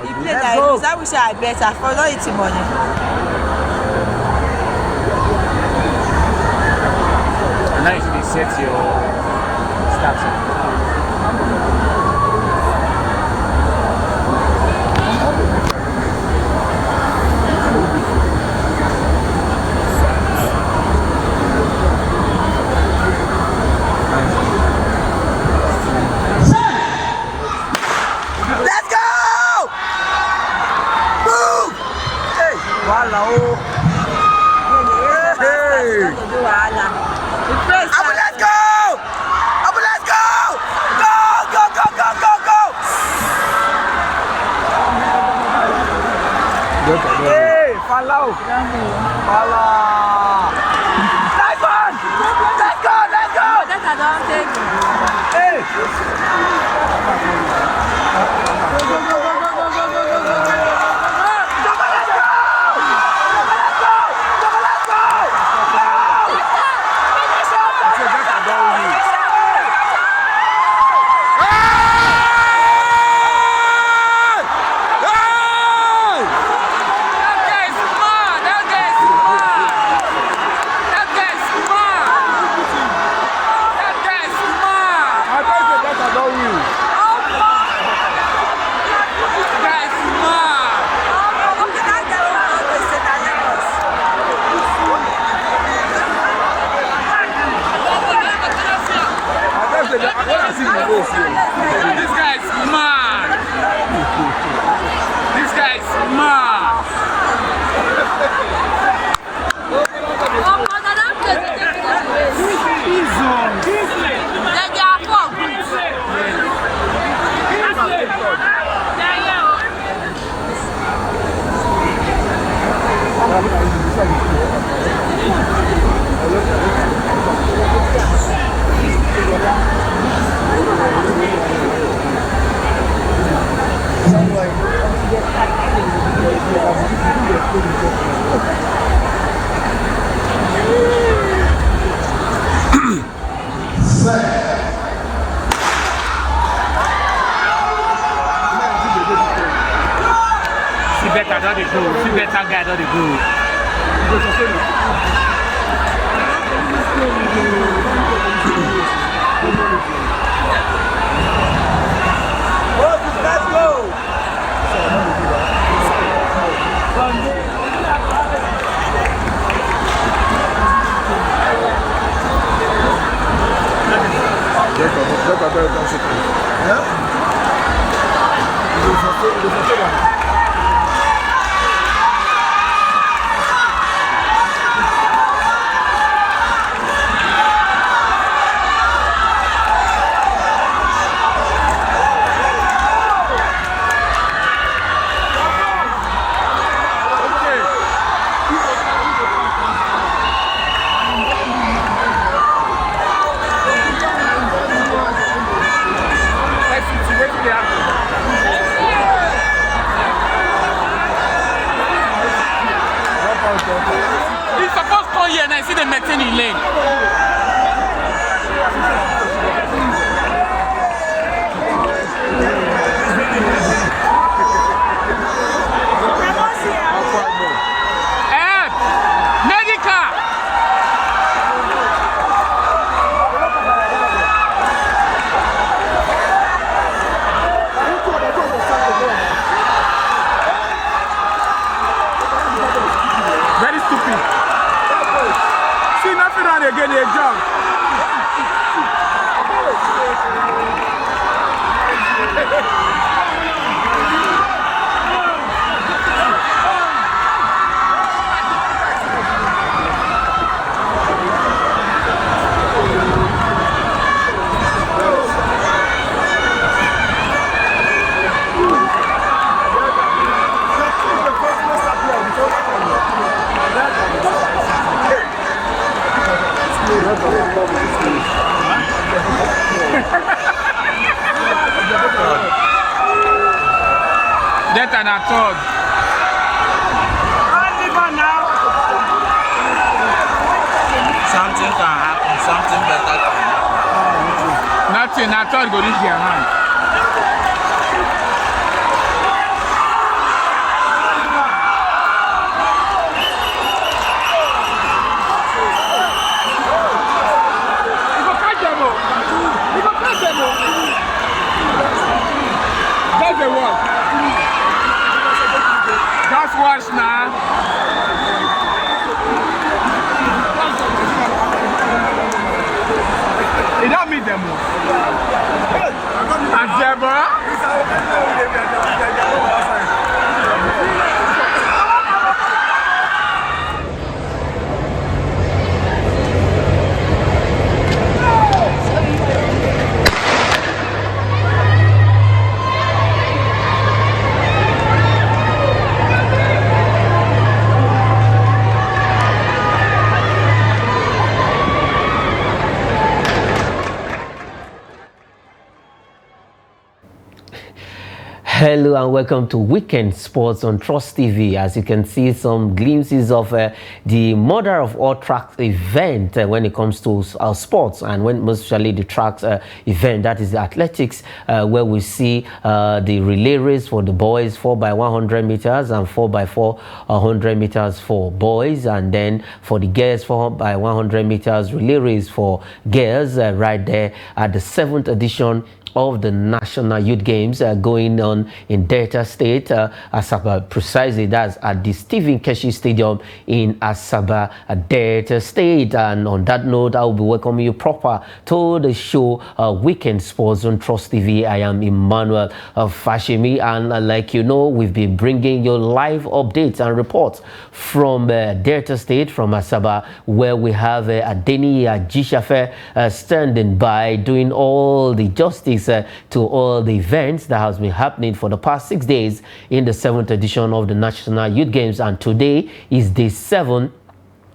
You play like this. I wish I bet. I for not eating money. And now you should set your stats. Hey, follow. Follow. Nice one. Let's go, let's go. That I don't take. Hey. This guy's mad. This guy's mad. She better not the goal. She better get not the goal. Let's go. He's supposed to come here and I see them maintaining lane. Again, they jump. That and a third. Something can happen, something better can happen. Nothing, I thought go reach their hand. Hello and welcome to Weekend Sports on Trust TV. As you can see, some glimpses of the mother of all track event when it comes to sports, and when especially the tracks event, that is the athletics, where we see the relay race for the boys, 4x100 meters and 4x400 meters for boys, and then for the girls, 4x100 meters relay race for girls, right there at the 7th edition of the National Youth Games going on in Delta State, Asaba, precisely that's at the Stephen Keshi Stadium in Asaba, Delta State. And on that note, I will be welcoming you proper to the show Weekend Sports on Trust TV. I am Emmanuel Fashimi, and like you know, we've been bringing you live updates and reports from Delta State, from Asaba, where we have Adeni Ajishafe standing by, doing all the justice to all the events that has been happening for the past 6 days in the 7th edition of the National Youth Games. And today is day 7,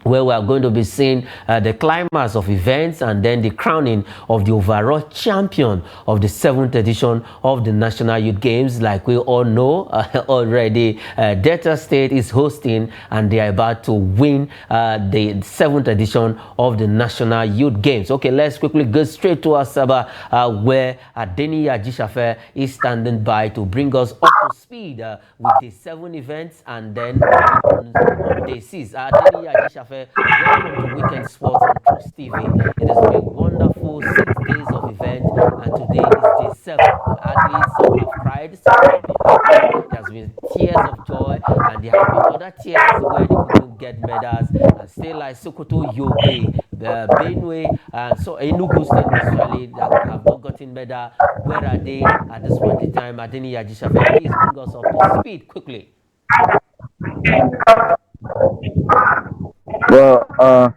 where we are going to be seeing the climax of events and then the crowning of the overall champion of the 7th edition of the National Youth Games. Like we all know already, Delta State is hosting, and they are about to win the 7th edition of the National Youth Games. Okay, let's quickly go straight to Asaba, where Adeni Ajishafe is standing by to bring us up to speed with the 7 events and then on day 6. Adeni Ajishafe, welcome to Weekend Sports on Trust TV. It has been a wonderful 6 days of event, and today is day 7. Athletes, some have cried, some have been happy. There has been tears of joy, and there have been other tears where they couldn't get medals, and still like Sokoto, Yobe, Benue, and so Enugu State actually that have not gotten medal. Where are they at this point in time? Adeni Ajishafe, please bring us up to speed quickly. Well,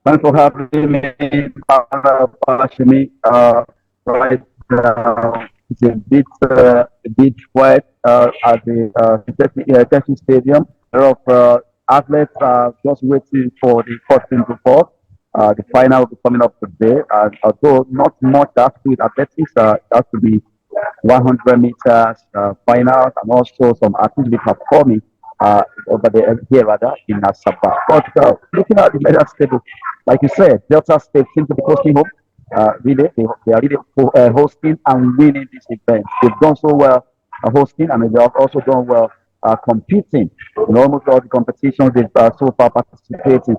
thanks for having me, Pashimi. Right, it's a bit wet at the Keshi Stadium. A lot of athletes are just waiting for the 14th to 4. The final will be coming up today. Although not much with athletics, it has to be 100 meters finals, and also some athletes performing over there here rather in Asaba. But looking at the medal table, like you said, Delta State seems to be hosting home. Really, they are really hosting and winning this event. They've done so well hosting, and they have also done well competing in almost all the competitions they've so far participated.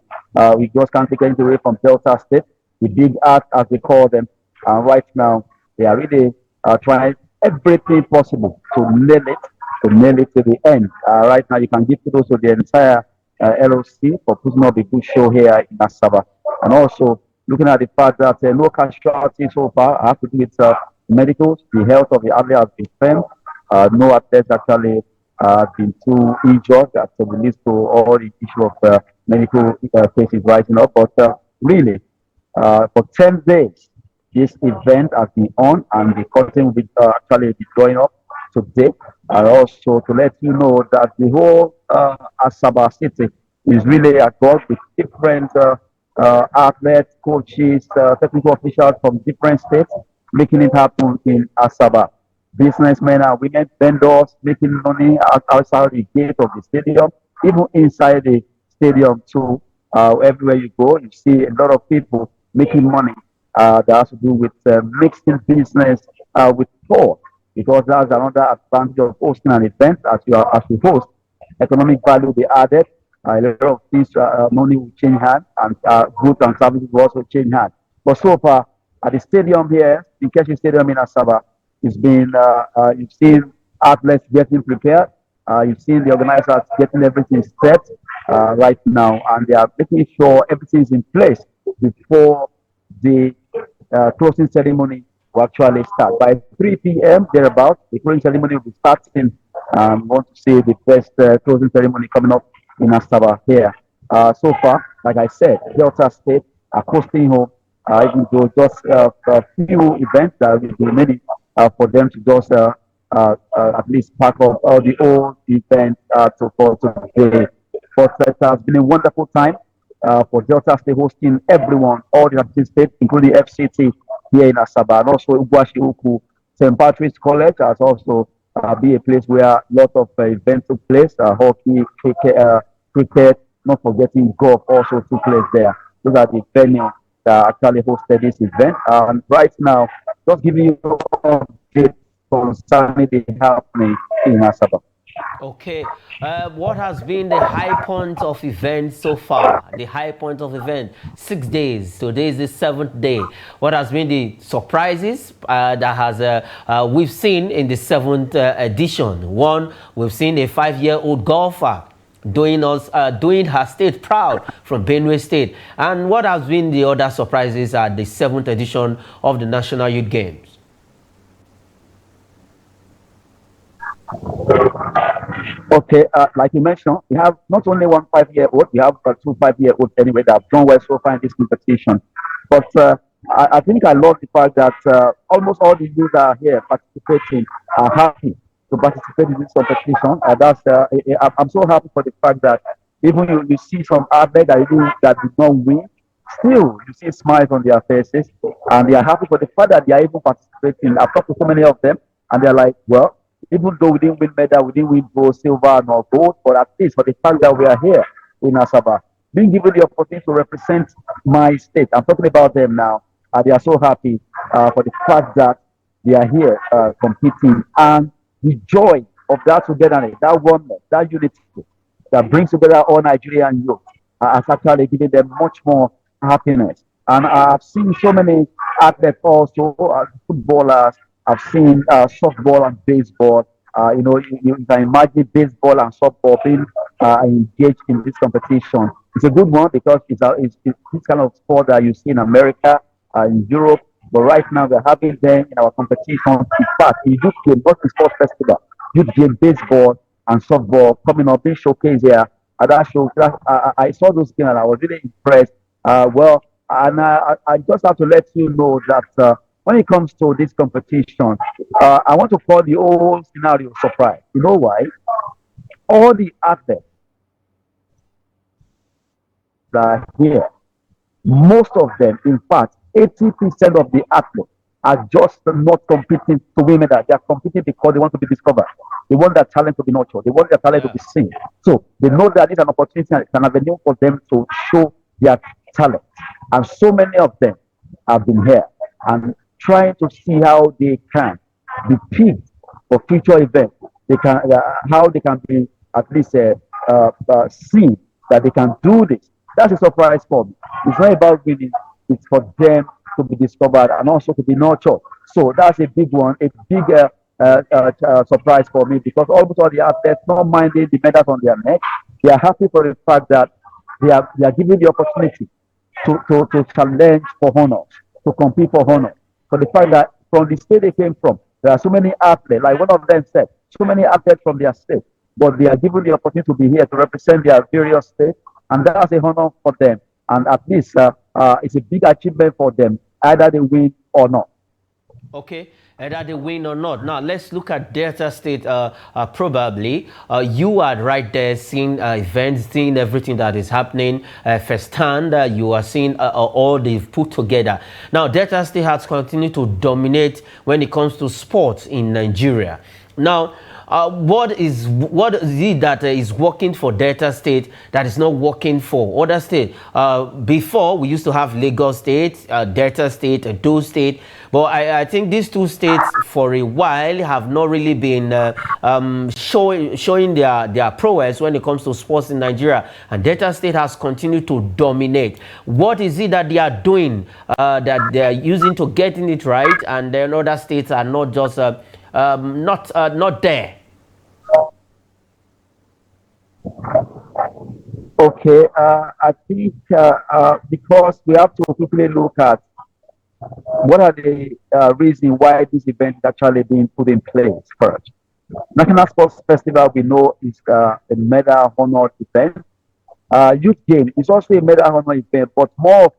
We just can't take anything away from Delta State, the big art as they call them. And right now, they are really trying everything possible to nail it to the end. Right now, you can give kudos to the entire LOC for putting up a good show here in Asaba. And also, looking at the fact that no casualties so far have to do with medicals, the health of the athlete has been firm. No athletes actually been too injured. That leads to all the issue of medical cases rising up. But really, for 10 days, this event has been on, and the curtain will be actually be going up today. And also to let you know that the whole Asaba city is really a god with different athletes, coaches, technical officials from different states making it happen in Asaba. Businessmen and women, vendors making money outside the gate of the stadium, even inside the stadium too. Everywhere you go, you see a lot of people making money that has to do with mixing business with sport, because that's another advantage of hosting an event. As you host, economic value will be added. A lot of things, money will change hands, and goods and services will also change hands. But so far, at the stadium here, the Keshi Stadium in Asaba, it's been, you've seen athletes getting prepared. You've seen the organizers getting everything set right now, and they are making sure everything is in place before the closing ceremony will actually start. By 3 p.m. thereabouts, the closing ceremony will be starting. We want to see the best closing ceremony coming up in Asaba here. So far, like I said, Delta State are hosting home, even though just a few events that will be remaining for them to just at least pack up all the old events for today. But it has been a wonderful time for Delta State hosting everyone, all the states, including FCT here in Asaba, and also Ugwashi Uku. St. Patrick's College has also be a place where a lot of events took place, hockey, cricket, not forgetting golf also took place there. Those are the venues that actually hosted this event. And right now, just giving you updates concerning the happening in Asaba. Okay. What has been the high point of event so far? The high point of event, 6 days. Today is the 7th day. What has been the surprises that has we've seen in the 7th edition? One, we've seen a 5-year-old golfer doing her state proud from Benue State. And what has been the other surprises at the 7th edition of the National Youth Games? Okay, like you mentioned, we have not only one 5-year-old, we have 2 5-year-olds anyway that have done well so far in this competition. But I think I love the fact that almost all the youth that are here participating are happy to participate in this competition. I'm so happy for the fact that even you see some athletes that did not win, still you see smiles on their faces, and they are happy for the fact that they are even participating. I've talked to so many of them, and they're like, well, even though we didn't win medal, we didn't win gold, silver, nor gold, but at least for the fact that we are here in Asaba, being given the opportunity to represent my state. I'm talking about them now. They are so happy for the fact that they are here competing, and the joy of that togetherness, that oneness, that unity that brings together all Nigerian youth has actually given them much more happiness. And I've seen so many athletes also, footballers. I've seen softball and baseball. You can imagine baseball and softball being engaged in this competition. It's a good one because it's this kind of sport that you see in America, in Europe. But right now we're having them in our competition. In fact, in Youth Game, not the sports festival, Youth Game baseball and softball coming up, being showcased here at that show. I saw those games and I was really impressed. I just have to let you know that when it comes to this competition, I want to call the whole scenario surprise. You know why? All the athletes that are here, most of them, in fact, 80% of the athletes are just not competing to win medal. They are competing because they want to be discovered. They want their talent to be nurtured. They want their talent to be seen. So they know that it's an opportunity and it's an avenue for them to show their talent. And so many of them have been here and trying to see how they can be picked for future events. They can how they can be at least seen that they can do this. That's a surprise for me. It's not about winning. It's for them to be discovered and also to be nurtured. So that's a big one, a big surprise for me because almost all the athletes, not minding the medals on their neck, they are happy for the fact that they are given the opportunity to challenge for honor, to compete for honor. For the fact that from the state they came from, there are so many athletes, like one of them said, so many athletes from their state, but they are given the opportunity to be here to represent their various states, and that's a honor for them. And at least it's a big achievement for them, either they win or not. Okay, either they win or not. Now, let's look at Delta State probably. You are right there seeing events, seeing everything that is happening firsthand. You are seeing all they've put together. Now, Delta State has continued to dominate when it comes to sports in Nigeria. Now, what is it that is working for Delta State that is not working for other states? Before, we used to have Lagos State, Delta State, Edo State, but I think these two states for a while have not really been showing their prowess when it comes to sports in Nigeria, and Delta State has continued to dominate. What is it that they are doing that they are using to getting it right, and then other states are not just not there? Okay, I think because we have to quickly look at what are the reasons why this event is actually being put in place first. National Sports Festival, we know, is a medal honor event. Youth Game is also a medal honor event, but more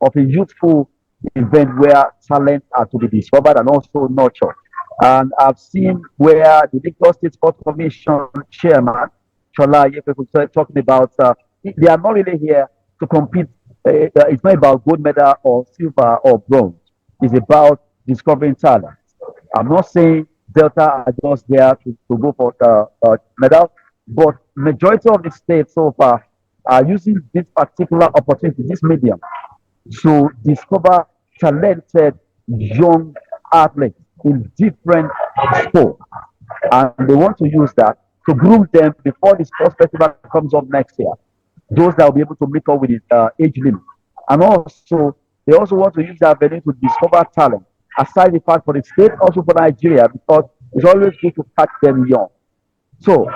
of a youthful event where talents are to be discovered and also nurtured. And I've seen where the Lagos State Sports Commission chairman, Shola Yepeku, talking about they are not really here to compete. It's not about gold medal or silver or bronze. It's about discovering talent. I'm not saying Delta are just there to go for medal. But majority of the states so far are using this particular opportunity, this medium, to discover talented young athletes in different sports. And they want to use that to groom them before the sports festival comes up next year. Those that will be able to meet up with the age limit. And also, they also want to use that venue to discover talent, aside the fact for the state, also for Nigeria, because it's always good to catch them young. So,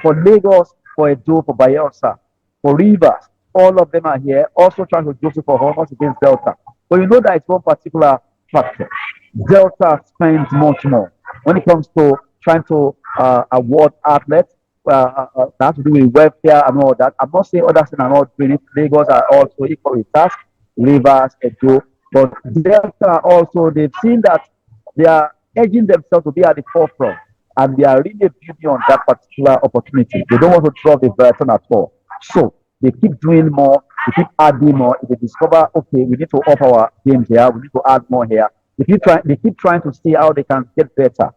for Lagos, for Edo, for Bayelsa, for Rivers, all of them are here, also trying to Joseph for honors against Delta. But you know that it's one particular factor. Delta spends much more when it comes to trying to award athletes. That has to do with welfare and all that. I'm not saying others are not doing it. Lagos are also equally tasked. Rivers, Edo, but Delta also, they've seen that they are edging themselves to be at the forefront, and they are really building on that particular opportunity. They don't want to drop the baton at all. So they keep doing more, they keep adding more. If they discover, okay, we need to up our games here, we need to add more here. They keep trying to see how they can get better.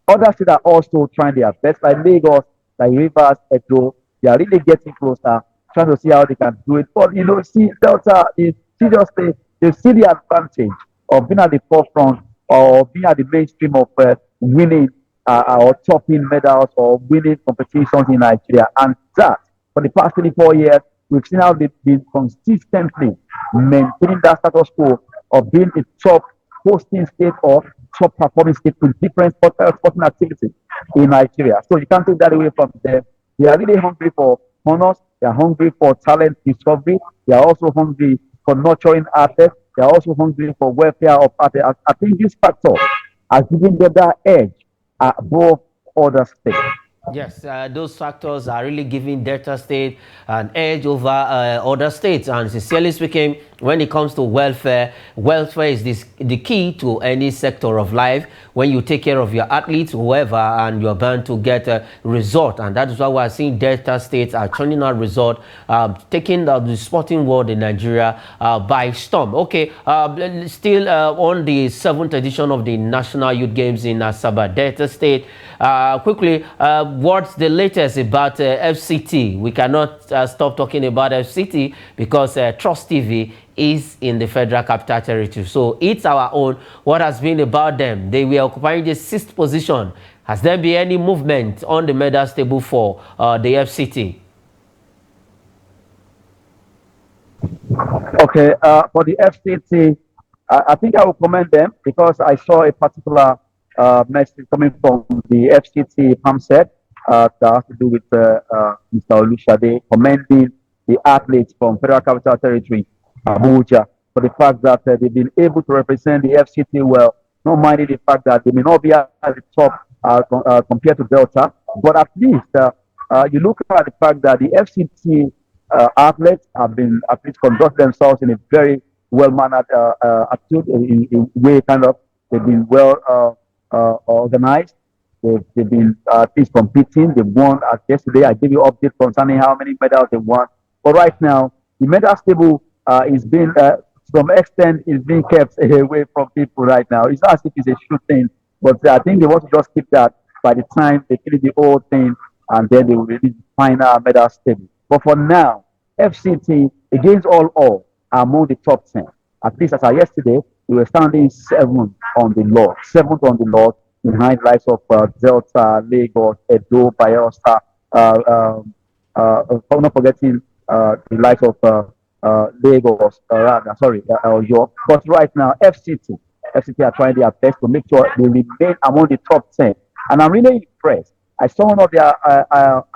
Other states are also trying their best, like Lagos, like Rivers, Edo. They are really getting closer, trying to see how they can do it. But you know, see, Delta is seriously, they see the advantage of being at the forefront or being at the mainstream of winning or topping medals or winning competitions in Nigeria. And that, for the past 24 years, we've seen how they've been consistently maintaining that status quo of being a top hosting state or top performing state in different sporting activities in Nigeria. So you can't take that away from them. They are really hungry for honors. They are hungry for talent discovery. They are also hungry for nurturing athletes. They are also hungry for welfare of athletes. I think this factor has given them that edge above other states. Yes, those factors are really giving Delta State an edge over other states. And sincerely speaking, when it comes to welfare, welfare is the key to any sector of life. When you take care of your athletes, whoever, and you're bound to get a result. And that is why we're seeing Delta States are turning out result, taking the sporting world in Nigeria by storm. Okay, still on the 7th edition of the National Youth Games in Asaba, Delta State. Quickly, what's the latest about FCT? We cannot stop talking about FCT because Trust TV is in the Federal Capital Territory. So it's our own. What has been about them? They were occupying the 6th position. Has there been any movement on the medal table for the FCT? Okay, for the FCT, I think I will commend them because I saw a particular message coming from the FCT PAMSEC that has to do with Mr. Olushade commending the athletes from Federal Capital Territory, Abuja, for the fact that they've been able to represent the FCT well, not minding the fact that they may not be at the top compared to Delta, but at least you look at the fact that the FCT athletes have been at least conduct themselves in a very well-mannered attitude, in way kind of they've been well organized. They've been at least competing. They won. Yesterday, I gave you update concerning how many medals they won. But right now, the medal table is being, to some extent, is being kept away from people right now. It's not as if it's a shoot thing, but I think they want to just keep that by the time they finish the whole thing, and then they will release the final medal table. But for now, FCT, against all are among the top 10. At least as of yesterday, we were standing 7th on the lot, 7th on the lot, behind likes of Delta, Lagos, Edo, Bayelsa, not forgetting the likes of Lagos, York. But right now, FCT are trying their best to make sure they remain among the top 10. And I'm really impressed. I saw one of their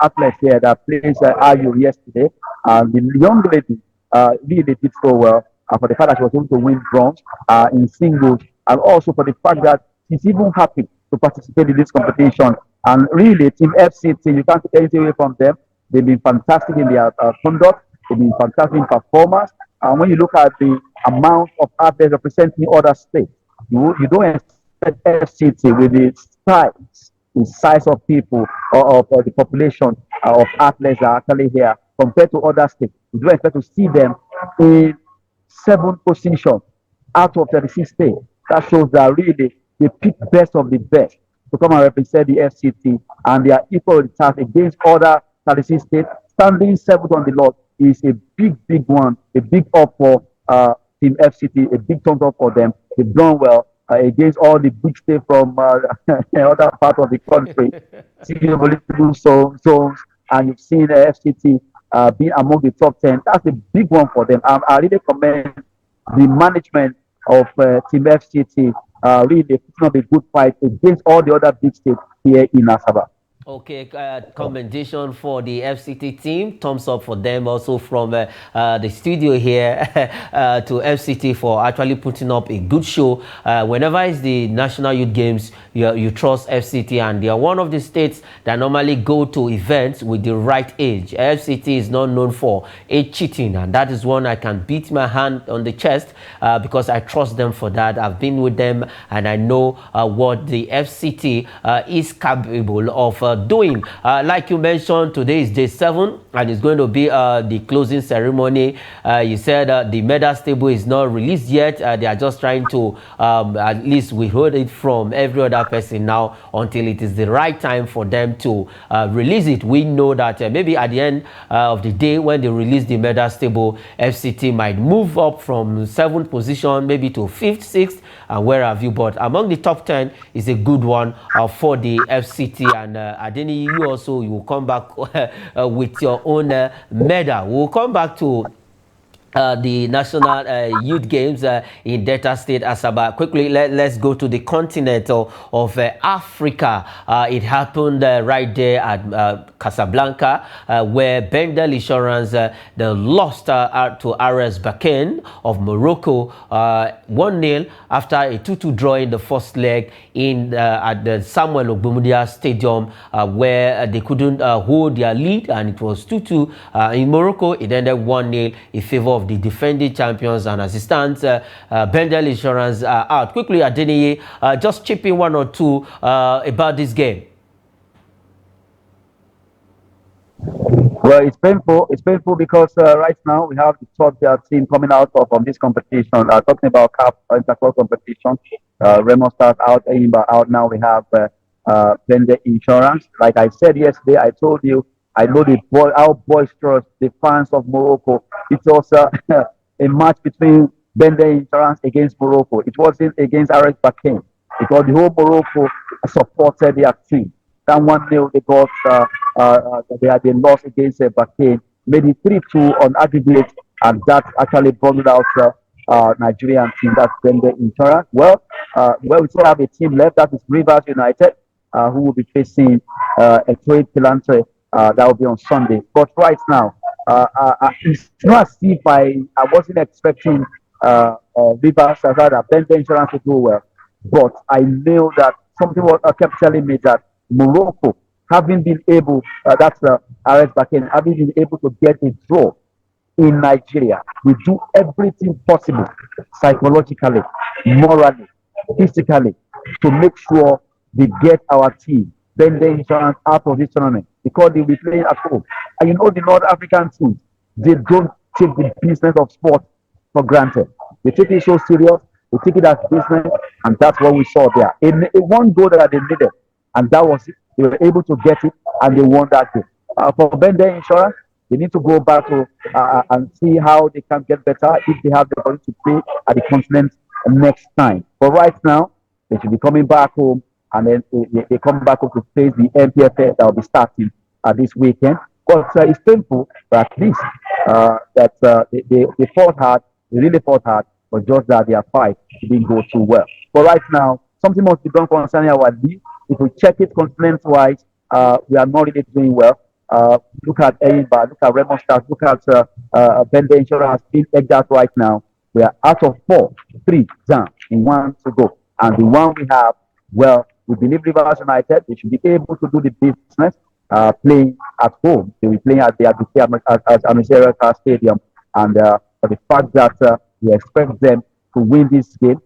athletes here that plays RU yesterday, and the young lady really did so well for the fact that she was able to win bronze in singles, and also for the fact that she's even happy to participate in this competition. And really, Team FCT, you can't take anything away from them. They've been fantastic in their conduct. They've been fantastic in performance. And when you look at the amount of athletes representing other states, you don't expect FCT with the size of people or the population of athletes that are actually here compared to other states. You don't expect to see them in 7th position out of 36 states. That shows that really they pick best of the best to come and represent the FCT, and they are equal task against other 36 states. Standing seventh on the lot is a big one, a big up for Team FCT, a big thumbs up for them. They've done well against all the big states from other part of the country. So, and you've seen FCT being among the top 10. That's a big one for them. I really commend the management of Team FCT. Really putting up a good fight against all the other big states here in Asaba. Okay, commendation for the FCT team. Thumbs up for them also from the studio here to FCT for actually putting up a good show. Whenever it's the National Youth Games, you trust FCT, and they are one of the states that normally go to events with the right age. FCT is not known for age cheating, and that is one I can beat my hand on the chest because I trust them for that. I've been with them, and I know what the FCT is capable of doing. Like you mentioned, today is day 7 and it's going to be the closing ceremony. You said the medal table is not released yet. They are just trying to at least we heard it from every other person now until it is the right time for them to release it. We know that maybe at the end of the day when they release the medal table, FCT might move up from 7th position maybe to 5th, 6th, and where have you. But among the top 10 is a good one for the FCT. And Adeni, you also, you will come back with your own medal. We'll come back to the National Youth Games in Delta State, Asaba. Quickly, let's go to the continent of Africa. It happened right there at Casablanca, where Bendel Insurance they lost to RS Berkane of Morocco 1-0 after a 2-2 draw in the first leg at the Samuel Ogbomudia Stadium, where they couldn't hold their lead, and it was 2-2 in Morocco. It ended 1-0 in favor of the defending champions, and as it stands, Bendel Insurance out. Quickly, Adeniyi, just chip in 1 or 2 about this game. Well, it's painful. It's painful because right now we have the top team coming out from this competition. Talking about CAF Interclub competition, Remo Stars out, Enyimba out. Now we have Bendel Insurance. Like I said yesterday, I told you, I know how boisterous the fans of Morocco. It's also a match between Bendel Insurance against Morocco. It wasn't against RS Berkane because the whole Morocco supported their team. That 1-0 they got, they lost against Berkane, made it 3-2 on aggregate, and that actually brought out Nigerian team. That's Bendel Insurance. Well, we still have a team left. That is Rivers United, who will be facing Etoile Pilantre. That will be on Sunday. But right now, it's not as if I wasn't expecting Rivers rather Bendel Insurance to do well. But I knew that something kept telling me that Morocco, having been able, that's RS Berkane, having been able to get a draw in Nigeria, we do everything possible, psychologically, morally, physically, to make sure they get our team, Bendel Insurance, out of this tournament, because they'll be playing at home. And you know the North African teams, they don't take the business of sport for granted. They take it so serious, they take it as business, and that's what we saw there. In one goal that they needed, and that was it. They were able to get it, and they won that game. For Bendel Insurance, they need to go back to and see how they can get better if they have the ability to play at the continent next time. But right now, they should be coming back home, and then they come back home to face the MPFL that will be starting this weekend. But it's painful, but at least that they fought hard, they really fought hard, but just that their fight didn't go too well. But right now, something must be done concerning our league. If we check it continent-wise, we are not really doing well. Look at Enyimba, look at Remo Stars, look at Bendel Insurance being egged out right now. We are out of 4, 3 down, in 1 to go. And the one we have, well, we believe Rivers United, they should be able to do the business playing at home. They will be playing at the Amusera Stadium. And for the fact that we expect them to win this game,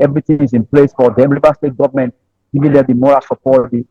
everything is in place for them. Rivers State government giving them the moral support, the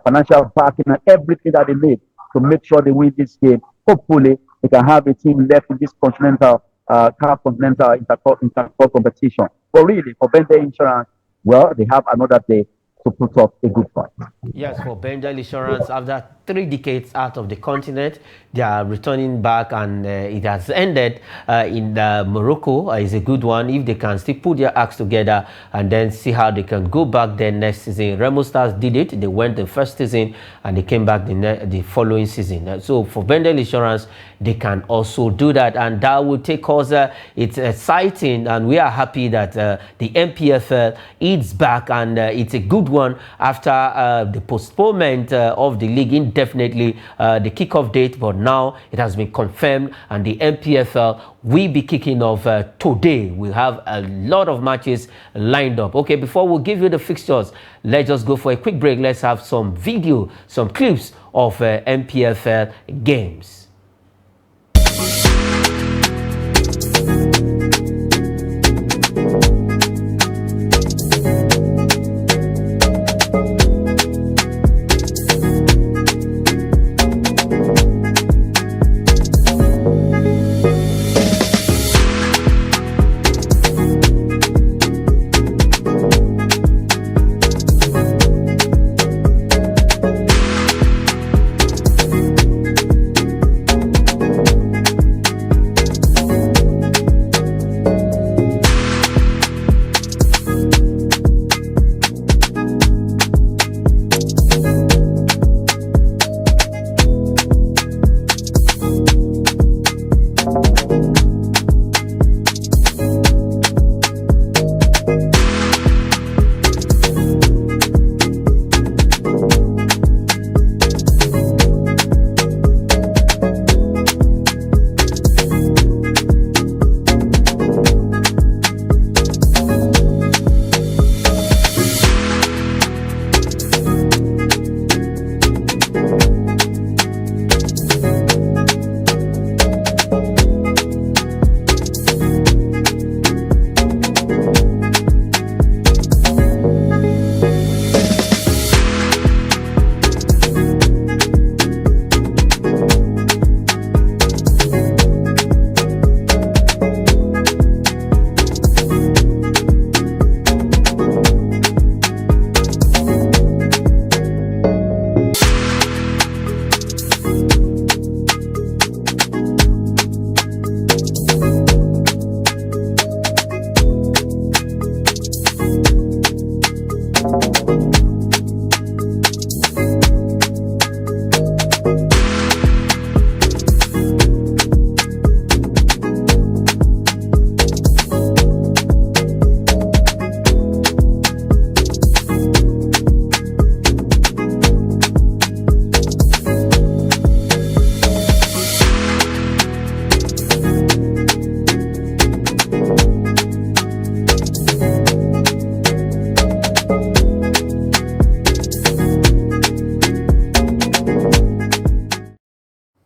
financial backing, and everything that they need to make sure they win this game. Hopefully, they can have a team left in this continental interclub competition. But really, for Bendel Insurance, well, they have another day to put up a good fight. Yes, for Bengal Insurance, after 3 decades out of the continent, they are returning back, and it has ended in Morocco. Is a good one if they can still put their acts together and then see how they can go back there next season. Remo Stars did it. They went the first season and they came back the following season. So for Bengal Insurance, they can also do that, and that will take us. It's exciting, and we are happy that the MPFL is back, and it's a good one after the postponement of the league indefinitely, the kickoff date, but now it has been confirmed, and the MPFL will be kicking off today. We have a lot of matches lined up. Okay, before we give you the fixtures, let's just go for a quick break. Let's have some video, some clips of MPFL games.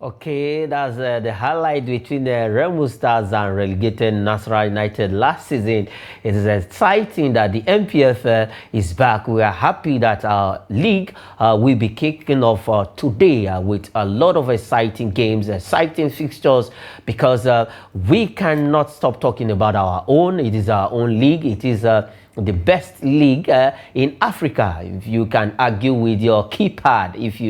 Okay, that's the highlight between the Remo Stars and relegated Nasarawa United last season. It is exciting that the MPFL is back. We are happy that our league will be kicking off today with a lot of exciting games, exciting fixtures, because we cannot stop talking about our own. It is our own league. It is the best league in Africa. If you can argue with your keypad, if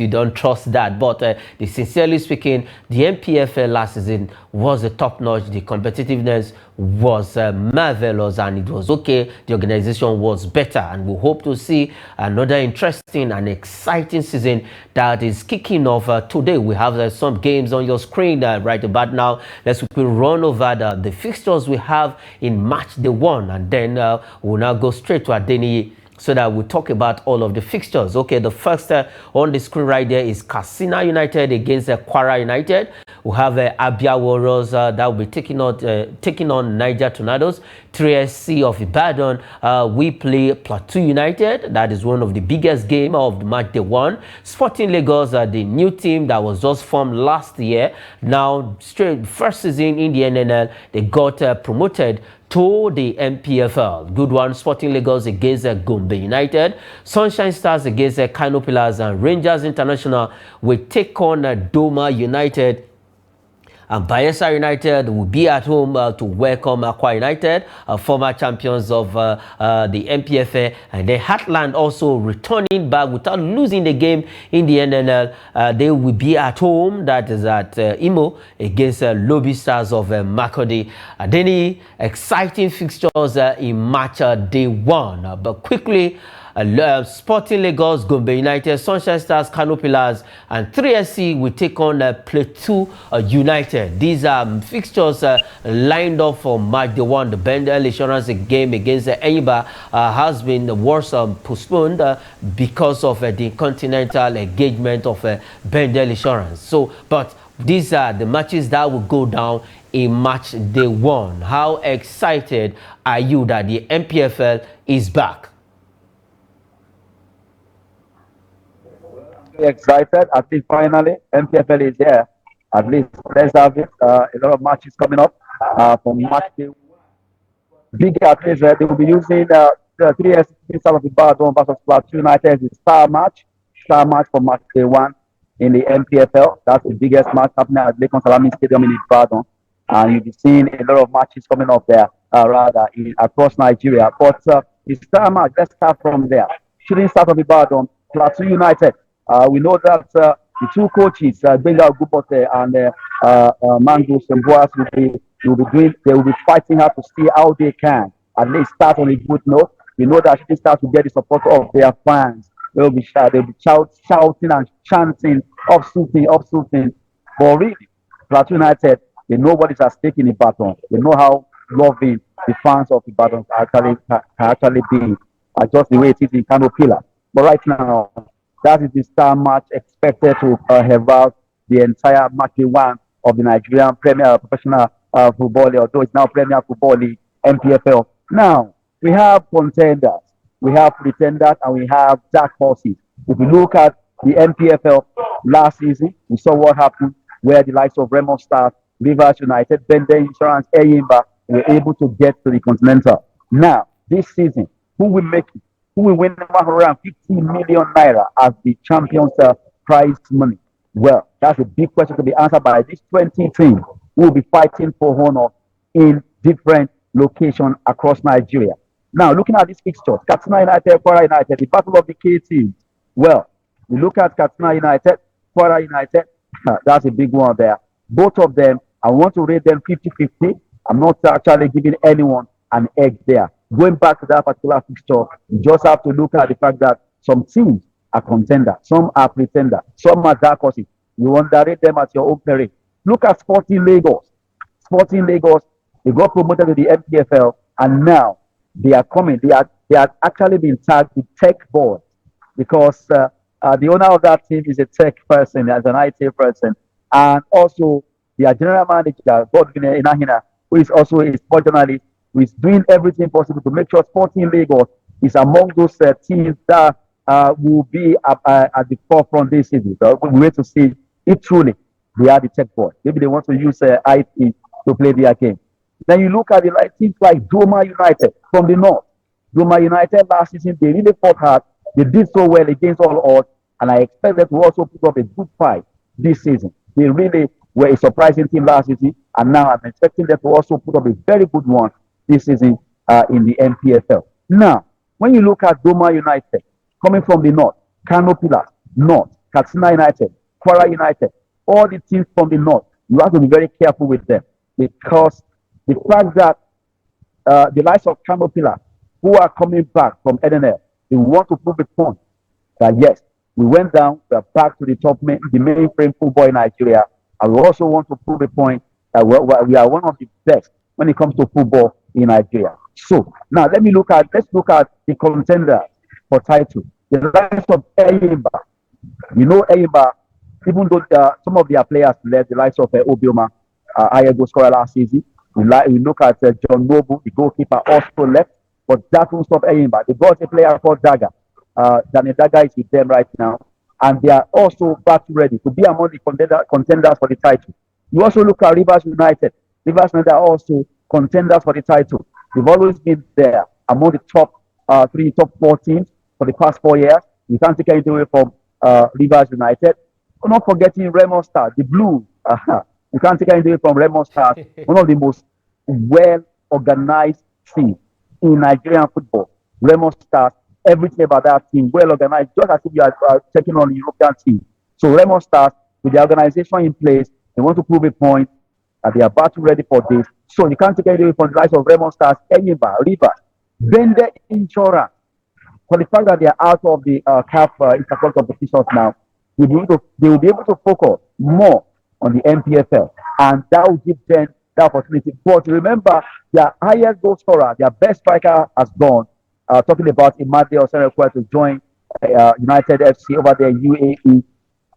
you don't trust that, but sincerely speaking, the MPFL last season was a top-notch. The competitiveness was marvelous, and it was okay. The organization was better, and we hope to see another interesting and exciting season that is kicking off today. We have some games on your screen right about now. Let's quickly run over the fixtures we have in match day 1, and then we'll now go straight to Adeniyi so that we'll talk about all of the fixtures. Okay, the first on the screen right there is Katsina United against Kwara United. We have Abia Warriors that will be taking on Niger Tornadoes. 3SC of Ibadan, we play Plateau United. That is one of the biggest games of the match day 1. Sporting Lagos, the new team that was just formed last year. Now, straight first season in the NNL, they got promoted to the MPFL. Good one. Sporting Lagos against Gombe United. Sunshine Stars against Kano Pillars, and Rangers International will take on Doma United. And Bayelsa United will be at home to welcome Akwa United, former champions of the NPFL. And then Heartland also returning back without losing the game in the NNL. They will be at home, that is at Imo, against Lobby Stars of Makurdi. Any exciting fixtures in match day 1. But quickly, Sporting Lagos, Gombe United, Sunshine Stars, Kano Pillars, and 3SC will take on Plateau United. These are fixtures lined up for match day 1. The Bendel Insurance game against Enyimba has been postponed because of the continental engagement of Bendel Insurance. So, but these are the matches that will go down in match day 1. How excited are you that the NPFL is back? Excited. I think finally MPFL is here. At least let's have it. A lot of matches coming up from match day. Big at least they will be using the 3S South of Ibadan versus Plateau United. The star match for match day 1 in the MPFL. That's the biggest match happening at Lekon Salami Stadium in Ibadan, and you'll be seeing a lot of matches coming up there across Nigeria. But the star match, let's start from there. Shooting South of Ibadan, Plateau United. We know that the two coaches, Benga Gupote and Mango Semboas, they will be fighting hard to see how they can at least start on a good note. We know that they start to get the support of their fans. They'll be shouting and chanting, up-shooting. But really, Plateau United, they know what is at stake in Ibadan. They know how loving the fans of Ibadan actually be, just the way it is in Kano Pillar. But right now, that is the star match expected to herald the entire match day 1 of the Nigerian Premier Professional Football League, although it's now Premier Football League, NPFL. Now, we have contenders, we have pretenders, and we have dark horses. If you look at the NPFL last season, we saw what happened where the likes of Remo Stars, Rivers United, Bende Insurance, Enyimba were able to get to the Continental. Now, this season, who will make it? Who will win 150 million naira as the champions prize money? Well, that's a big question to be answered by these 20 teams who will be fighting for honor in different locations across Nigeria. Now, looking at these fixtures, Katsina United, Kwara United, the battle of the K teams. Well, we look at Katsina United, Kwara United, that's a big one there. Both of them, I want to rate them 50-50. I'm not actually giving anyone an edge there. Going back to that particular fixture, you just have to look at the fact that some teams are contenders, some are pretenders, some are dark horses. You underrate them at your own peril. Look at Sporting Lagos. Sporting Lagos, they got promoted to the MPFL, and now they are coming. They are actually being tagged with tech board because the owner of that team is a tech person, as an IT person, and also their general manager, Godwin Inahina, who is also a sport journalist, who is doing everything possible to make sure Sporting Lagos is among those teams that will be at the forefront this season. So we wait to see if truly they are the tech board. Maybe they want to use IT to play their game. Then you look at the teams like Doma United from the north. Doma United last season, they really fought hard. They did so well against all odds, and I expect them to also put up a good fight this season. They really were a surprising team last season, and now I'm expecting them to also put up a very good one this season in the NPFL. Now, when you look at Doma United, coming from the north, Kano Pillars, North, Katsina United, Kwara United, all the teams from the north, you have to be very careful with them because the fact that the likes of Kano Pillars, who are coming back from NNL, they want to prove a point that yes, we went down, we are back to the top, the mainframe football in Nigeria, and we also want to prove a point that we are one of the best when it comes to football in Nigeria. So now let's look at the contenders for title. The likes of Enyimba. You know Enyimba, even though some of their players left, the likes of Obioma, Ayego scorer last season. We look at John Noble, the goalkeeper, also left, but that won't stop Enyimba. They got a player called Daga. Daniel Daga is with them right now, and they are also back ready to be among the contenders for the title. You also look at Rivers United. Rivers United are also contenders for the title. They've always been there among the top 4 teams for the past 4 years. You can't take anything away from Rivers United. Not forgetting Remo Star, the Blues. You can't take anything away from Remo Stars, one of the most well organized teams in Nigerian football. Remo Stars, everything about that team, well organized, just as if you are checking on the European team. So Remo Stars, with the organization in place, they want to prove a point that they are battle ready for this. So you can't take anything away from the likes of Remo Stars, Enyimba, Rivers, Bender Insurance. For the fact that they are out of the CAF interclub competitions now, they will be able to focus more on the MPFL, and that will give them that opportunity. But remember, their highest goal scorer, their best striker has gone. Talking about Imade Oserekwe to join United FC over there, UAE,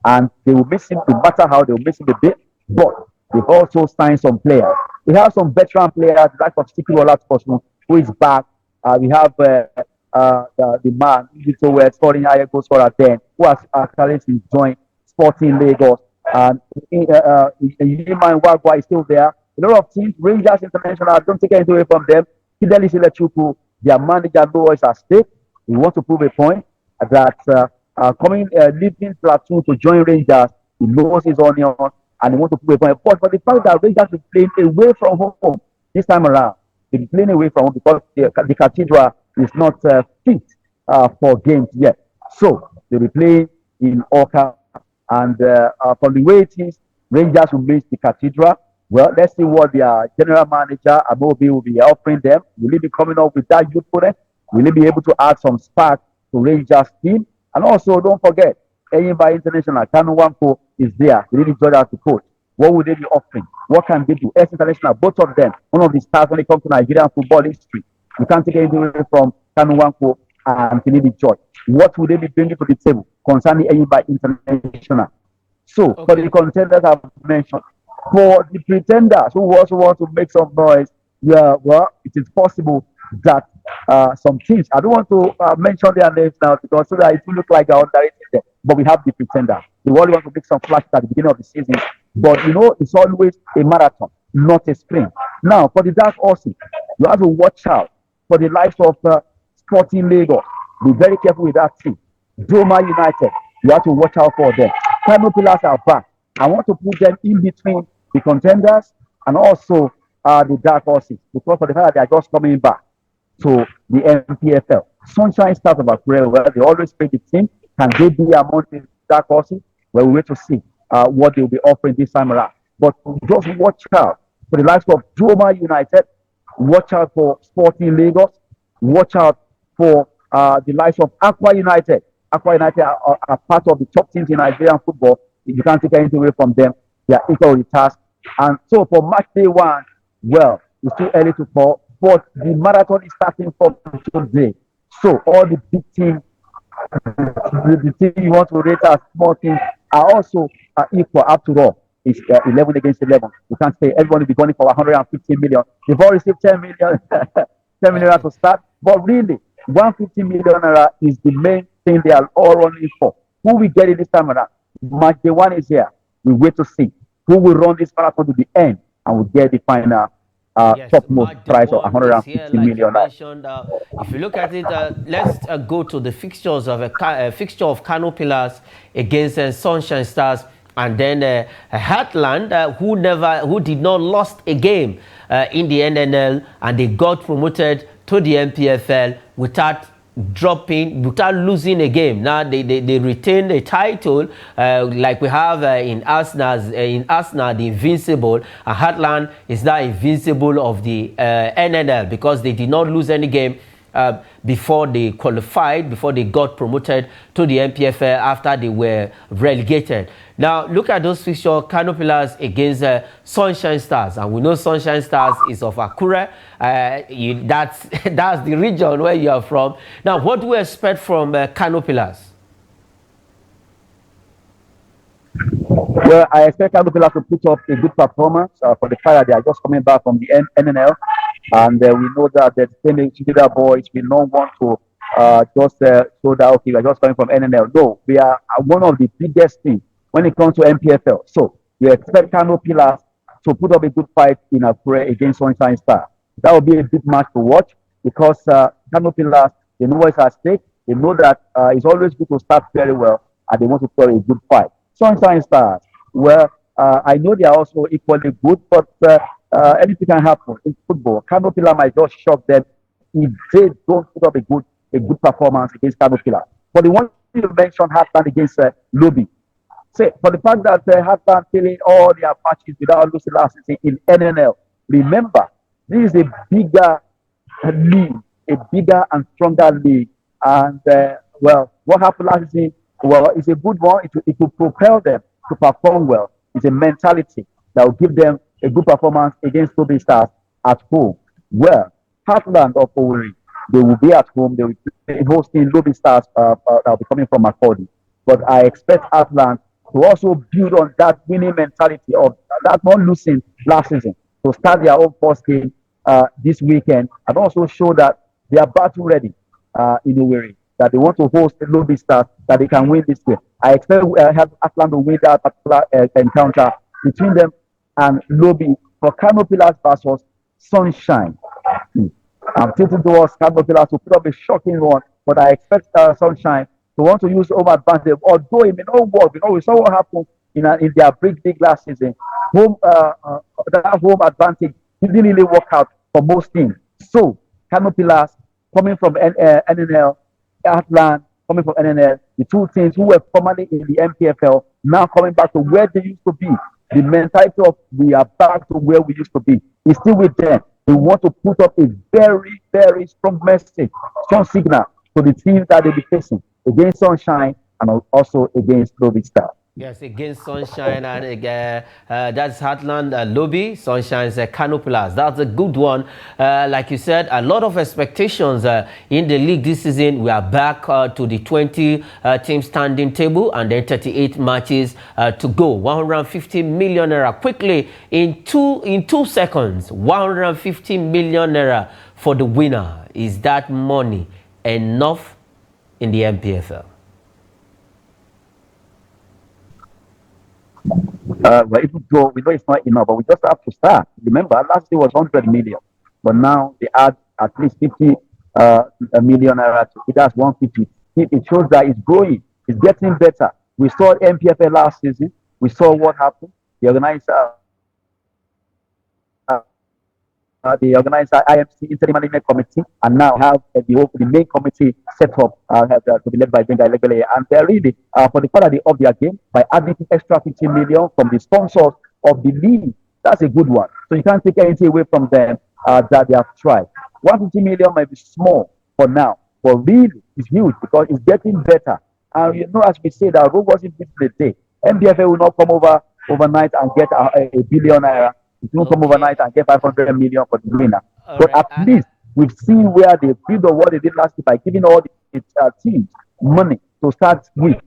and they will miss him no matter how they will miss him a bit. But they've also signed some players. We have some veteran players like of Sikiru Olatuposun, who is back. We have the man who was scoring higher goal scorer then, who has actually joined Sporting Lagos. And Yiman Wagwa is still there. A lot of teams, Rangers International, don't take anything away from them. Kideli Selechuku, their manager, Noah is at stake. We want to prove a point that leaving Platoon to join Rangers, he knows his onion and he wants to prove a point. But for the fact that Rangers is playing away from home this time around, they're playing away from home because the Cathedral is not fit for games yet. So they'll be playing in Oka. And from the way it is, Rangers will miss the Cathedral. Well, let's see what their general manager, Amobi, will be offering them. Will he be coming up with that youthfulness? Will he be able to add some spark to Rangers' team? And also, don't forget, Enyimba International, Kanu Wanko is there. They really enjoy as the coach. What will they be offering? What can they do? S International, both of them, one of the stars when it comes to Nigerian football history. You can't take anything away from Kanu Wanko and Finidi George. What will they be bringing to the table concerning Enyimba International? So, for the contenders I've mentioned, for the pretenders who also want to make some noise, yeah, well, it is possible that some teams, I don't want to mention their names now because so that it will look like I'm underrating them, but we have the pretender. We only want to make some flashes at the beginning of the season, but you know, it's always a marathon, not a sprint. Now, for the Dark Horses, you have to watch out for the likes of Sporting Lagos. Be very careful with that team. Doma United, you have to watch out for them. Kano Pillars are back. I want to put them in between the contenders and also the Dark Horses because for the fact that they are just coming back to the MPFL. Sunshine Stars of Akure, well, they always play the team. Can they be among the Dark Horses? Well, we wait to see what they'll be offering this time around. But just watch out for the likes of Doma United. Watch out for Sporting Lagos. Watch out for the likes of Aqua United. Aqua United are part of the top teams in Nigerian football. You can't take anything away from them. They are equal with the task. And so for match day one, well, it's too early to call, but the marathon is starting from today. So all the big teams, the team you want to rate as small teams, are also equal. After all, it's 11 against 11. You can't say everyone will be going for 150 million. They've all received 10 million, 10 million to start. But really, 150 million is the main thing they are all running for. Who will get it this time around? Match day one is here. We wait to see who will run this marathon to the end and will get the final topmost price of 150 million. If you look at it, let's go to the fixtures of a fixture of Kano Pillars against Sunshine Stars, and then Heartland, who did not lost a game in the NNL, and they got promoted to the MPFL without losing a game. Now they retain the title like we have in Arsenal, the Invincible, and Heartland is now Invincible of the NNL because they did not lose any game before they qualified, before they got promoted to the MPFL after they were relegated. Now look at those fixtures: Kano Pillars against Sunshine Stars, and we know Sunshine Stars is of Akure. That's the region where you are from. Now, what do we expect from Kano Pillars? Well, I expect Kano Pillars to put up a good performance for the fact that they are just coming back from the NNL. And we know that the Chidera boys will not want to just show that, okay, we are just coming from NNL. No, we are one of the biggest teams when it comes to MPFL. So we expect Kano Pillars to put up a good fight in Akure against Sunshine Star. That will be a big match to watch because Kano Pillars, they know what's at stake. They know that it's always good to start very well and they want to play a good fight. Sunshine Stars, well, I know they are also equally good, but anything can happen in football. Kano Pillar might just shock them if they don't put up a good performance against Kano Pillar. But the one you mentioned happened against Lobby. Say, for the fact that Hassan playing all their matches without losing last season in NNL, remember, this is a bigger league, a bigger and stronger league. And, well, what happened last season, well, it's a good one. It will propel them to perform well. It's a mentality that will give them a good performance against Toby Stars at home. Well, Heartland of Owerri, they will be at home. They will be hosting Lobby Stars that will be coming from Macaulay. But I expect Heartland to also build on that winning mentality of that one losing last season to start their own first game this weekend and also show that they are battle ready in Owerri, that they want to host the Lobby Stars, that they can win this game. I expect Heartland to win that particular encounter between them and Lobby for Kano Pillars versus Sunshine. I'm tilting towards Kano Pillars to put up a shocking one, but I expect Sunshine to want to use home advantage, although it may not work. You know, we saw what happened in their big last season. That home advantage didn't really work out for most teams. So, Kano Pillars coming from NNL, Heartland coming from NNL, the two teams who were formerly in the MPFL, now coming back to where they used to be. The mentality of we are back to where we used to be is still with them. They want to put up a very, very strong message, strong signal to the teams that they'll be facing against Sunshine and also against Lobby Star. Yes, against Sunshine and that's Heartland Lobby, Sunshine's Kano Pillars. That's a good one. Like you said, a lot of expectations in the league this season. We are back to the 20-team standing table and then 38 matches to go. 150 million naira quickly in two seconds. 150 million naira for the winner. Is that money enough in the MPFL? But even though we know it's not enough, but we just have to start. Remember, last year was 100 million, but now they add at least 50 million naira to it. That's 150. It shows that it's growing, it's getting better. We saw MPFL last season. We saw what happened. The organizer, IMC Interim Management Committee, and now have the main committee set up to be led by Benga Legbele. And they're really, for the part of their game, by adding extra 15 million from the sponsors of the league. That's a good one. So you can't take anything away from them that they have tried. 150 million might be small for now, but really it's huge because it's getting better. And you know, as we say, that road wasn't built in a day. MPFL will not come overnight and get a billion naira. It won't come overnight and get 500 million for the winner. But at least we've seen where they build on what they did last year by giving all the teams money to start with.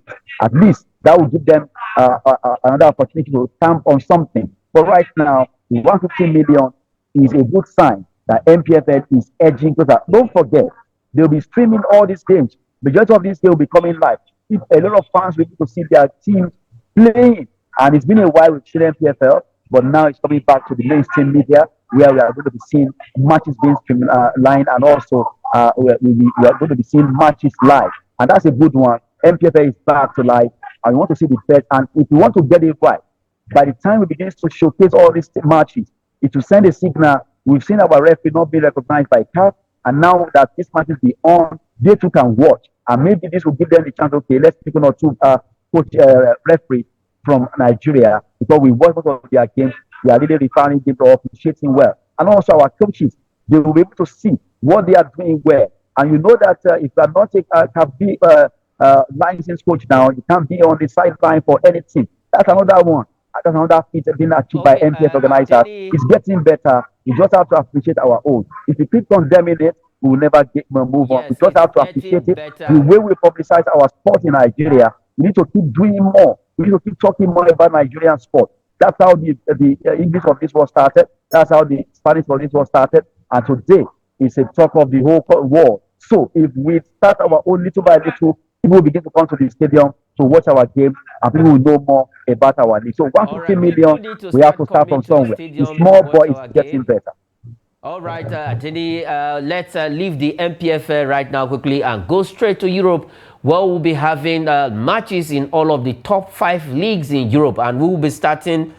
At least that will give them another opportunity to stamp on something. But right now, the 150 million is a good sign that MPFL is edging closer. Don't forget, they'll be streaming all these games. Majority of these games will be coming live. If a lot of fans will need to see their teams playing, and it's been a while with MPFL. But now it's coming back to the mainstream media where we are going to be seeing matches being streamed live, and also we are going to be seeing matches live. And that's a good one. MPFL is back to live, and we want to see the best. And if we want to get it right, by the time we begin to showcase all these matches, it will send a signal. We've seen our referee not being recognized by CAF, and now that this match is on, they too can watch. And maybe this will give them the chance, okay, let's pick one or two coach referee from Nigeria, because we watch most of their games, they are really refining games or appreciating well. And also our coaches, they will be able to see what they are doing well. And you know that if you are not a licensed coach now, you can't be on the sideline for anything. That's another one. That's another feat being achieved by MPS organizers. It's getting better. We just have to appreciate our own. If we keep condemning it, we will never move on. We just have to appreciate it. The way we publicize our sport in Nigeria, we need to keep doing more. We need to keep talking more about Nigerian sport. That's how the English of this was started. That's how the Spanish of this was started. And today, it's a talk of the whole world. So if we start our own little by little, people will begin to come to the stadium to watch our game, and people will know more about our league. So 150 million, we have to start from somewhere. It's small, but it's getting better. All right, Jenny, let's leave the MPFL right now quickly and go straight to Europe, where we'll be having matches in all of the top 5 leagues in Europe, and we will be starting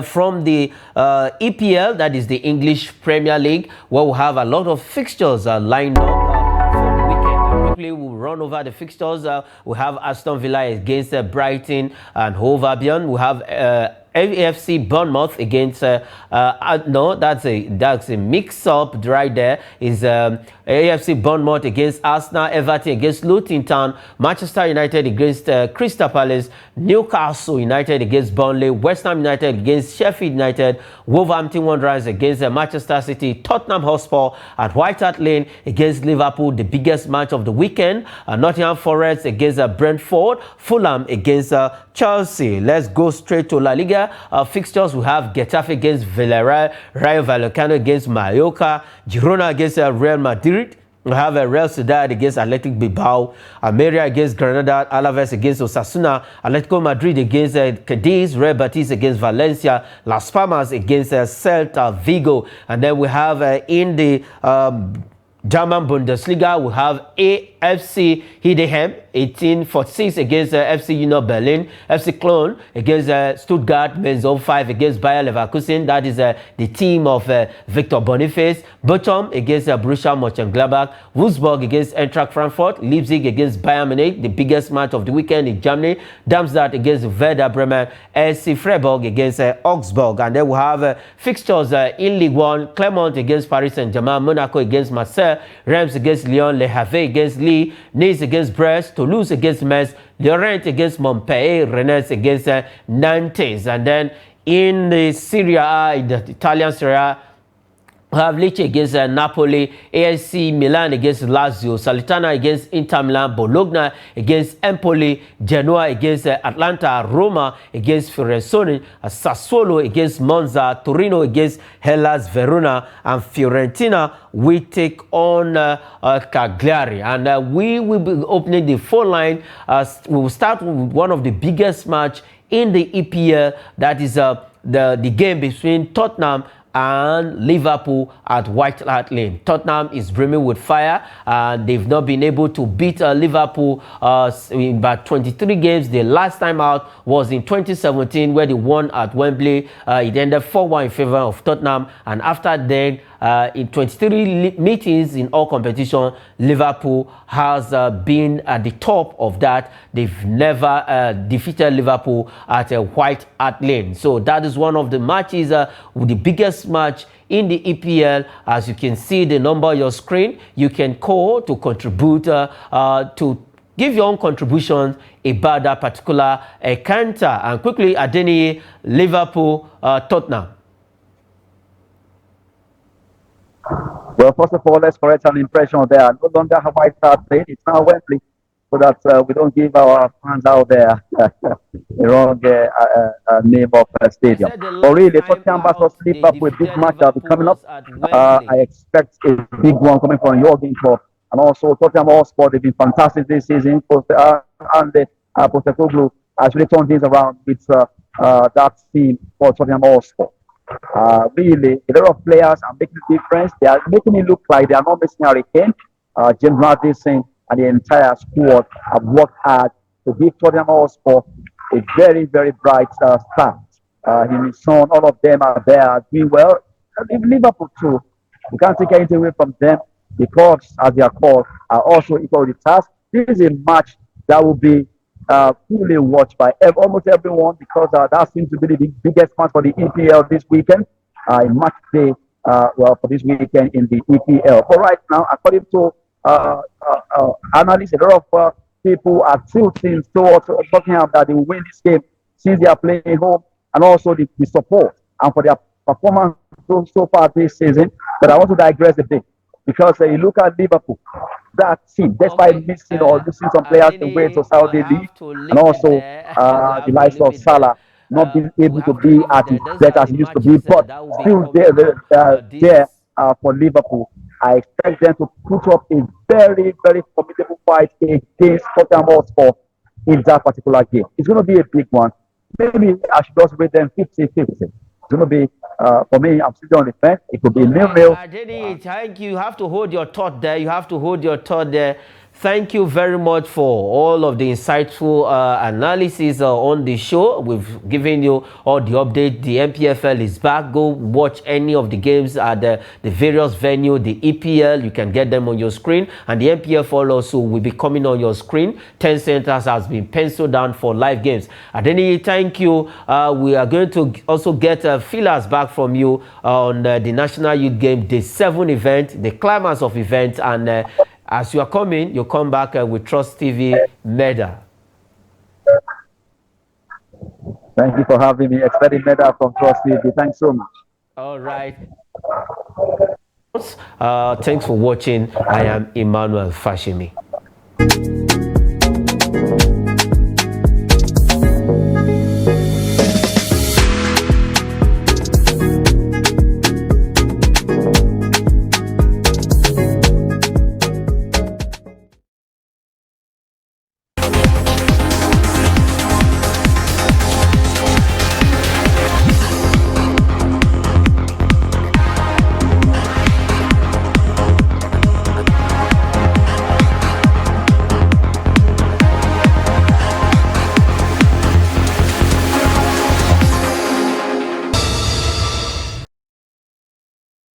from the EPL, that is the English Premier League, where we'll have a lot of fixtures lined up for the weekend. Quickly, we'll run over the fixtures. We have Aston Villa against Brighton and Hove Albion. We have AFC Bournemouth against no, that's a mix-up right there. Is AFC Bournemouth against Arsenal, Everton against Luton Town, Manchester United against Crystal Palace, Newcastle United against Burnley, West Ham United against Sheffield United, Wolverhampton Wanderers against Manchester City, Tottenham Hotspur at White Hart Lane against Liverpool, the biggest match of the weekend, Nottingham Forest against Brentford, Fulham against Chelsea. Let's go straight to La Liga. Fixtures, we have Getafe against Villarreal, Rayo Vallecano against Mallorca, Girona against Real Madrid. We have Real Sociedad against Athletic Bilbao, Almeria against Granada, Alaves against Osasuna, Atletico Madrid against Cadiz, Real Betis against Valencia, Las Palmas against Celta Vigo. And then we have in the German Bundesliga, we have AFC Heidenheim 1846 against FC Union Berlin, FC Cologne against Stuttgart, Mainz 05 against Bayer Leverkusen, that is the team of Victor Boniface, Bochum against Borussia Mönchengladbach, Wolfsburg against Eintracht Frankfurt, Leipzig against Bayern Munich, the biggest match of the weekend in Germany, Darmstadt against Werder Bremen, SC Freiburg against Augsburg. And then we have fixtures in Ligue 1, Clermont against Paris Saint-Germain, Monaco against Marseille, Reims against Lyon, Le Havre against Lille, Nice against Brest, Toulouse against Metz, Lorient against Montpellier, Rennes against Nantes. And then in the Serie A, in the Italian Serie A, we have Lecce against Napoli, ASC Milan against Lazio, Salernitana against Inter Milan, Bologna against Empoli, Genoa against Atlanta, Roma against Fiorentina, Sassuolo against Monza, Torino against Hellas Verona, and Fiorentina we take on Cagliari. And we will be opening the phone line. We will start with one of the biggest match in the EPL, that is the game between Tottenham and Liverpool at White Hart Lane. Tottenham is brimming with fire, and they've not been able to beat Liverpool in about 23 games. The last time out was in 2017, where they won at Wembley. It ended 4-1 in favor of Tottenham, and after then, in 23 meetings in all competition, Liverpool has been at the top of that. They've never defeated Liverpool at White Hart Lane. So that is one of the matches, with the biggest match in the EPL. As you can see the number on your screen, you can call to contribute to give your own contributions about that particular encounter. And quickly, Adeni, Liverpool, Tottenham. Well, first of all, let's correct an impression there. No longer have White Hart Lane, it's now Wembley, so that we don't give our fans out there the wrong name of stadium. But really, Tottenham versus Liverpool, a big match that will be coming up. I expect a big one coming from Jurgen Klopp. And also, Tottenham Hotspur, they've been fantastic this season. And Postecoglou has really turned things around with that team for Tottenham Hotspur. Really, a lot of players are making a difference. They are making it look like they are not missing Harry Kane. James Maddison and the entire squad have worked hard to give Tottenham Hotspur a very, very bright start. His son, all of them are there doing well. Even Liverpool too. You can't take anything away from them, because, as they are called, are also equal to the task. This is a match that will be fully watched by almost everyone, because that seems to be the biggest match for the EPL this weekend. Match day, for this weekend in the EPL. But right now, according to analysts, a lot of people are tilting towards Tottenham that they will win this game since they are playing home, and also the support and for their performance so far this season. But I want to digress a bit, because you look at Liverpool, that team, despite missing or losing some players away to Saudi League, and also the likes of Salah not being able to be at the best as it used to be, but still there for Liverpool. I expect them to put up a very, very formidable fight against Tottenham Hotspur in that particular game. It's going to be a big one. Maybe I should just rate them 50-50. It's going to be for me, I'm still on the fence. It could be nil-nil. Adeni, thank you. You have to hold your thought there. You have to hold your thought there. Thank you very much for all of the insightful analysis on the show. We've given you all the update. The MPFL is back. Go watch any of the games at the various venues, the EPL. You can get them on your screen. And the MPFL also will be coming on your screen. 10 centers has been penciled down for live games. Adeni, thank you. We are going to also get feelers back from you on the National Youth Game, the 7 event, the climax of events, and as you are coming, you come back with Trust TV medal. Thank you for having me. Expecting medal from Trust TV. Thanks so much. All right. Thanks for watching. I am Emmanuel Fashimi.